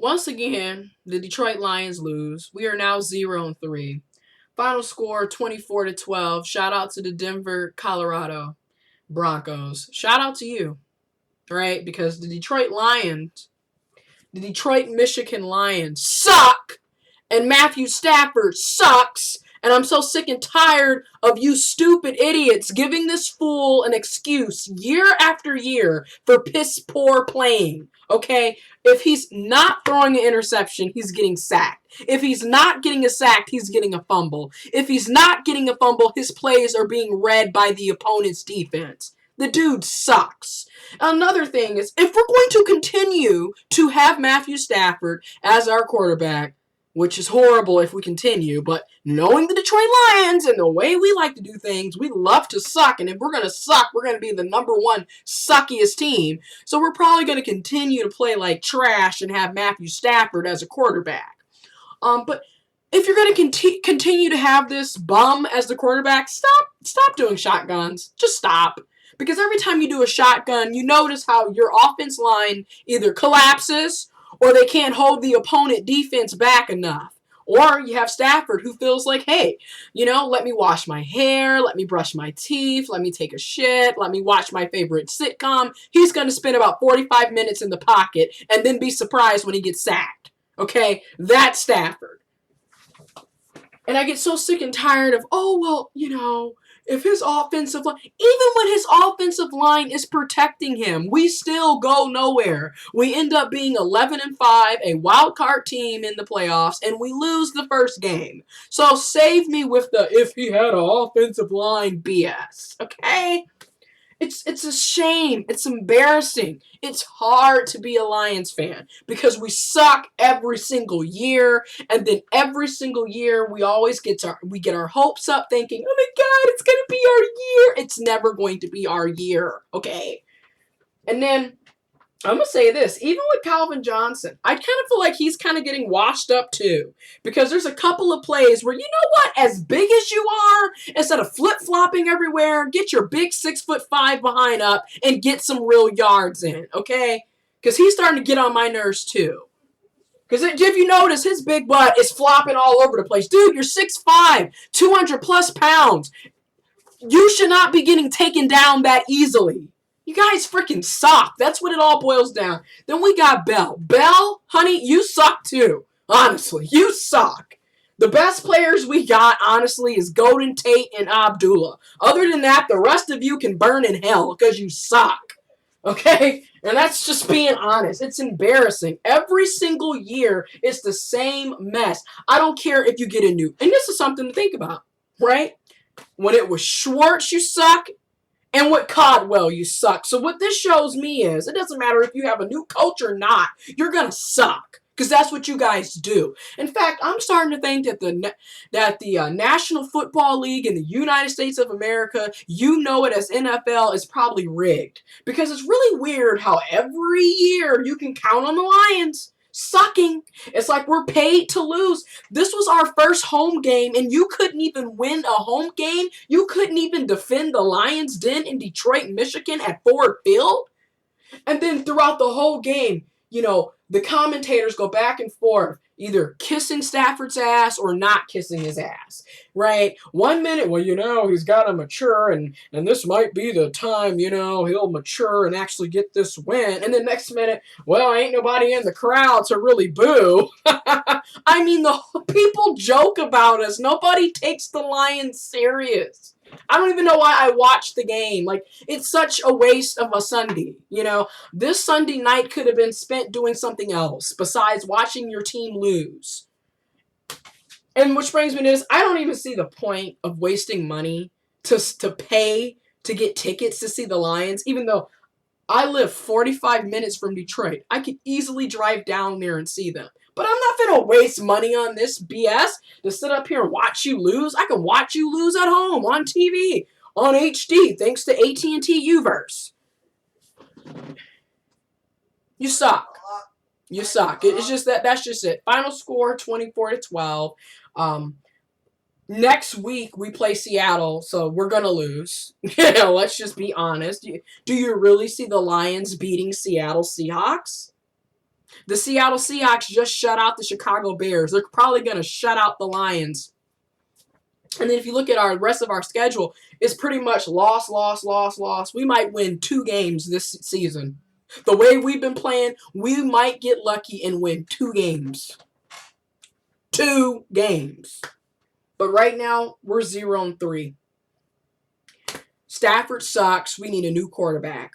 Once again, the Detroit Lions lose. We are now 0-3. Final score 24-12. Shout out to the Denver, Colorado Broncos. Shout out to you, right? Because the Detroit, Michigan Lions suck, and Matthew Stafford sucks. And I'm so sick and tired of you stupid idiots giving this fool an excuse year after year for piss poor playing. Okay? If he's not throwing an interception, he's getting sacked. If he's not getting a sack, he's getting a fumble. If he's not getting a fumble, his plays are being read by the opponent's defense. The dude sucks. Another thing is, if we're going to continue to have Matthew Stafford as our quarterback, which is horrible if we continue, but knowing the Detroit Lions and the way we like to do things, we love to suck, and if we're going to suck, we're going to be the number one suckiest team, so we're probably going to continue to play like trash and have Matthew Stafford as a quarterback. But if you're going to continue to have this bum as the quarterback, stop doing shotguns. Just stop. Because every time you do a shotgun, you notice how your offense line either collapses or they can't hold the opponent defense back enough. Or you have Stafford who feels like, hey, let me wash my hair, let me brush my teeth, let me take a shit, let me watch my favorite sitcom. He's going to spend about 45 minutes in the pocket and then be surprised when he gets sacked. Okay? That's Stafford. And I get so sick and tired of, if his offensive line, even when his offensive line is protecting him, we still go nowhere. We end up being 11-5, a wild card team in the playoffs, and we lose the first game. So save me with the if he had an offensive line BS, okay? It's a shame. It's embarrassing. It's hard to be a Lions fan because we suck every single year, and then every single year we always get our hopes up thinking, oh my God, it's gonna be our year. It's never going to be our year, okay? And then I'm going to say this, even with Calvin Johnson, I kind of feel like he's kind of getting washed up too. Because there's a couple of plays where, you know what, as big as you are, instead of flip-flopping everywhere, get your big 6'5" behind up and get some real yards in, okay? Because he's starting to get on my nerves too. Because if you notice, his big butt is flopping all over the place. Dude, you're 6'5", 200 plus pounds. You should not be getting taken down that easily. You guys freaking suck. That's what it all boils down. Then we got Bell. Bell, honey, you suck too. Honestly, you suck. The best players we got, honestly, is Golden Tate and Abdullah. Other than that, the rest of you can burn in hell because you suck. Okay? And that's just being honest. It's embarrassing. Every single year, it's the same mess. I don't care if you get a new... And this is something to think about, right? When it was Schwartz, you suck. And with Codwell, you suck. So what this shows me is, it doesn't matter if you have a new coach or not, you're going to suck. Because that's what you guys do. In fact, I'm starting to think that the National Football League in the United States of America, you know it as NFL, is probably rigged. Because it's really weird how every year you can count on the Lions sucking. It's like we're paid to lose. This was our first home game, and you couldn't even win a home game. You couldn't even defend the Lions' den in Detroit, Michigan at Ford Field. And then throughout the whole game, the commentators go back and forth, either kissing Stafford's ass or not kissing his ass, right? 1 minute, he's got to mature, and this might be the time, he'll mature and actually get this win. And the next minute, ain't nobody in the crowd to really boo. I mean, the people joke about us. Nobody takes the Lions serious. I don't even know why I watched the game. Like, it's such a waste of a Sunday, This Sunday night could have been spent doing something else besides watching your team lose. And which brings me to this, I don't even see the point of wasting money to pay to get tickets to see the Lions, even though I live 45 minutes from Detroit. I could easily drive down there and see them. But I'm not going to waste money on this BS to sit up here and watch you lose. I can watch you lose at home on TV, on HD, thanks to AT&T Uverse. You suck. You suck. It's just that's just it. Final score, 24-12. Next week, we play Seattle, so we're going to lose. Let's just be honest. Do you really see the Lions beating Seattle Seahawks? The Seattle Seahawks just shut out the Chicago Bears. They're probably going to shut out the Lions. And then if you look at our rest of our schedule, it's pretty much loss, loss, loss, loss. We might win 2 games this season. The way we've been playing, we might get lucky and win 2 games. 2 games. But right now, we're 0-3. Stafford sucks. We need a new quarterback.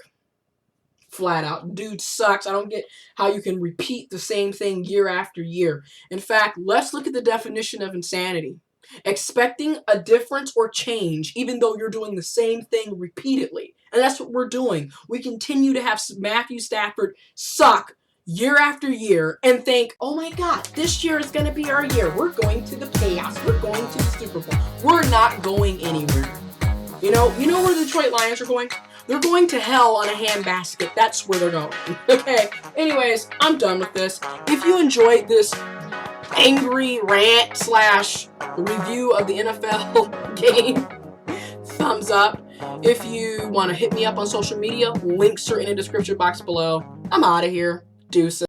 Flat out. Dude sucks. I don't get how you can repeat the same thing year after year. In fact, let's look at the definition of insanity. Expecting a difference or change even though you're doing the same thing repeatedly. And that's what we're doing. We continue to have Matthew Stafford suck year after year and think, oh my God, this year is going to be our year. We're going to the playoffs. We're going to the Super Bowl. We're not going anywhere. You know where the Detroit Lions are going? They're going to hell on a handbasket. That's where they're going. Okay. Anyways, I'm done with this. If you enjoyed this angry rant / review of the NFL game, thumbs up. If you want to hit me up on social media, links are in the description box below. I'm out of here. Deuces.